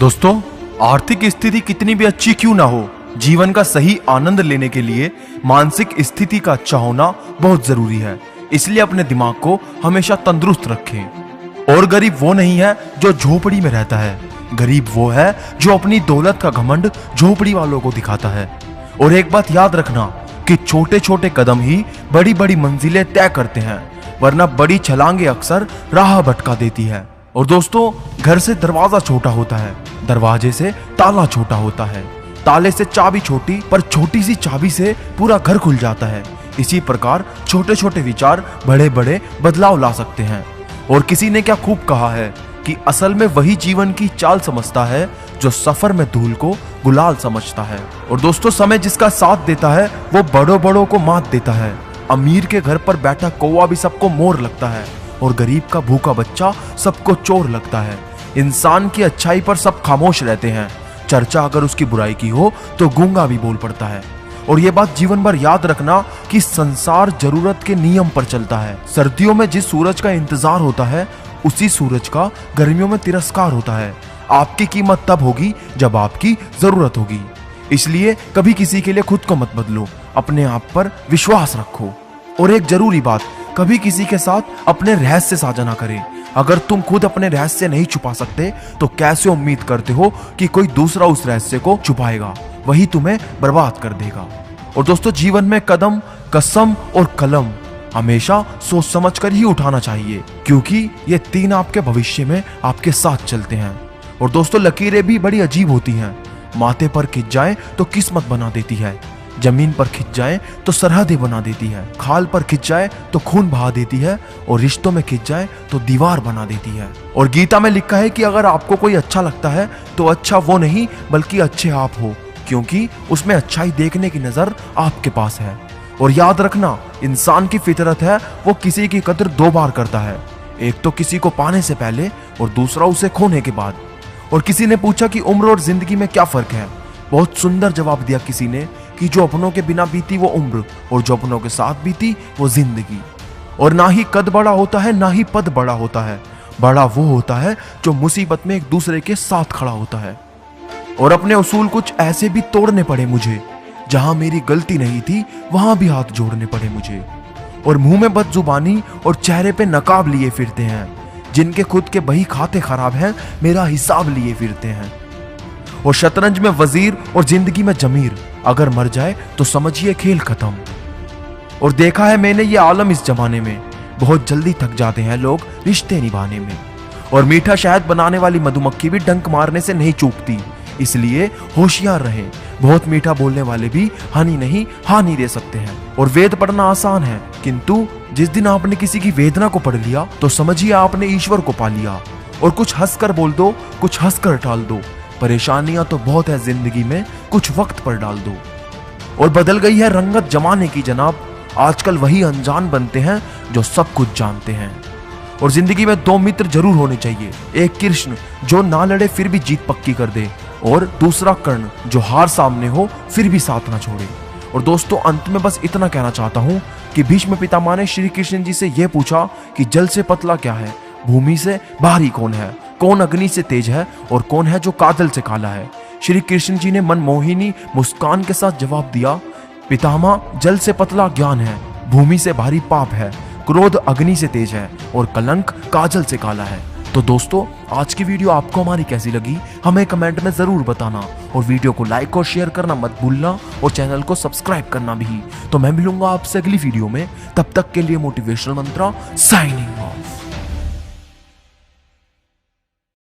दोस्तों, आर्थिक स्थिति कितनी भी अच्छी क्यों ना हो, जीवन का सही आनंद लेने के लिए मानसिक स्थिति का अच्छा होना बहुत जरूरी है। इसलिए अपने दिमाग को हमेशा तंदुरुस्त रखें। और गरीब वो नहीं है जो झोपड़ी में रहता है, गरीब वो है जो अपनी दौलत का घमंड झोपड़ी वालों को दिखाता है। और एक बात याद रखना कि छोटे छोटे कदम ही बड़ी बड़ी मंजिलें तय करते हैं, वरना बड़ी छलांगे अक्सर राह भटका देती है। और दोस्तों, घर से दरवाजा छोटा होता है, दरवाजे से ताला छोटा होता है, ताले से चाबी छोटी, पर छोटी सी चाबी से पूरा घर खुल जाता है। इसी प्रकार छोटे छोटे विचार बड़े बड़े बदलाव ला सकते हैं। और किसी ने क्या खूब कहा है कि असल में वही जीवन की चाल समझता है जो सफर में धूल को गुलाल समझता है। और दोस्तों, समय जिसका साथ देता है वो बड़ों बड़ों को मात देता है। अमीर के घर पर बैठा कौवा भी सबको मोर लगता है, और गरीब का भूखा बच्चा सबको चोर लगता है। इंसान की अच्छाई पर सब खामोश रहते हैं, चर्चा अगर उसकी बुराई की हो तो गूंगा भी बोल पड़ता है। और ये बात जीवन भर याद रखना कि संसार जरूरत के नियम पर चलता है। सर्दियों में जिस सूरज का इंतजार होता है, उसी सूरज का गर्मियों में तिरस्कार होता है। आपकी कीमत तब होगी जब आपकी जरूरत होगी। इसलिए कभी किसी के लिए खुद को मत बदलो, अपने आप पर विश्वास रखो। और एक जरूरी बात, कभी किसी के साथ अपने रहस्य साझा ना करें। अगर तुम खुद अपने रहस्य नहीं छुपा सकते तो कैसे उम्मीद करते हो कि कोई दूसरा उस रहस्य को छुपाएगा? वही तुम्हें बर्बाद कर देगा। और दोस्तों, जीवन में कदम, कसम और कलम हमेशा सोच समझ कर ही उठाना चाहिए, क्योंकि ये तीन आपके भविष्य में आपके साथ चलते हैं। और दोस्तों, लकीरें भी बड़ी अजीब होती हैं। माथे पर खिंच जाए तो किस्मत बना देती है, जमीन पर खिंच जाए तो सरहदें बना देती है, खाल पर खिंच जाए तो खून बहा देती है, और रिश्तों में खिंच जाए तो दीवार बना देती है। और गीता में लिखा है कि अगर आपको कोई अच्छा लगता है तो अच्छा वो नहीं बल्कि अच्छे आप हो, क्योंकि उसमें अच्छाई देखने की नजर आपके पास है। और याद रखना, इंसान की फितरत है वो किसी की कदर दो बार करता है, एक तो किसी को पाने से पहले और दूसरा उसे खोने के बाद। और किसी ने पूछा कि उम्र और जिंदगी में क्या फर्क है? बहुत सुंदर जवाब दिया किसी ने कि जो अपनों के बिना बीती वो उम्र, और जो अपनों के साथ बीती वो जिंदगी। और ना ही कद बड़ा होता है ना ही पद बड़ा होता है, बड़ा वो होता है जो मुसीबत में एक दूसरे के साथ खड़ा होता है। और अपने उसूल कुछ ऐसे भी तोड़ने पड़े मुझे, जहां मेरी गलती नहीं थी वहां भी हाथ जोड़ने पड़े मुझे। और मुंह में बदजुबानी और चेहरे पे नकाब लिए फिरते हैं, जिनके खुद के बही खाते खराब हैं मेरा हिसाब लिए फिरते हैं। और शतरंज में वजीर और जिंदगी में जमीर, अगर मर जाए तो समझिए खेल खत्म। और देखा है मैंने ये आलम इस जमाने में, बहुत जल्दी थक जाते हैं लोग रिश्ते निभाने में। और मीठा शहद बनाने वाली मधुमक्खी भी डंक मारने से नहीं चूकती, इसलिए होशियार रहें। बहुत मीठा बोलने वाले भी हानि नहीं हानि दे सकते हैं। और वेद पढ़ना आसान है, किंतु जिस दिन आपने किसी की वेदना को पढ़ लिया तो समझिए आपने ईश्वर को पा लिया। और कुछ हंसकर बोल दो, कुछ हंसकर टाल दो, परेशानियां तो बहुत है जिंदगी में, कुछ वक्त पर डाल दो। और बदल गई है रंगत जमाने की जनाब, आजकल वही अनजान बनते हैं जो सब कुछ जानते हैं। और जिंदगी में दो मित्र जरूर होने चाहिए, एक कृष्ण जो ना लड़े फिर भी जीत पक्की कर दे, और दूसरा कर्ण जो हार सामने हो फिर भी साथ ना छोड़े। और दोस्तों, अंत में बस इतना कहना चाहता हूं कि भीष्म पितामह ने श्री कृष्ण जी से यह पूछा कि जल से पतला क्या है, भूमि से भारी कौन है, कौन अग्नि से तेज है, और कौन है जो काजल से काला है? श्री कृष्ण जी ने मनमोहिनी मुस्कान के साथ जवाब दिया, पितामह, जल से पतला ज्ञान है, भूमि से भारी पाप है, क्रोध अग्नि से तेज है, और कलंक काजल से काला है। तो दोस्तों, आज की वीडियो आपको हमारी कैसी लगी हमें कमेंट में जरूर बताना, और वीडियो को लाइक और शेयर करना मत भूलना, और चैनल को सब्सक्राइब करना भी। तो मैं मिलूंगा आपसे अगली वीडियो में, तब तक के लिए मोटिवेशनल मंत्रा साइनिंग ऑफ।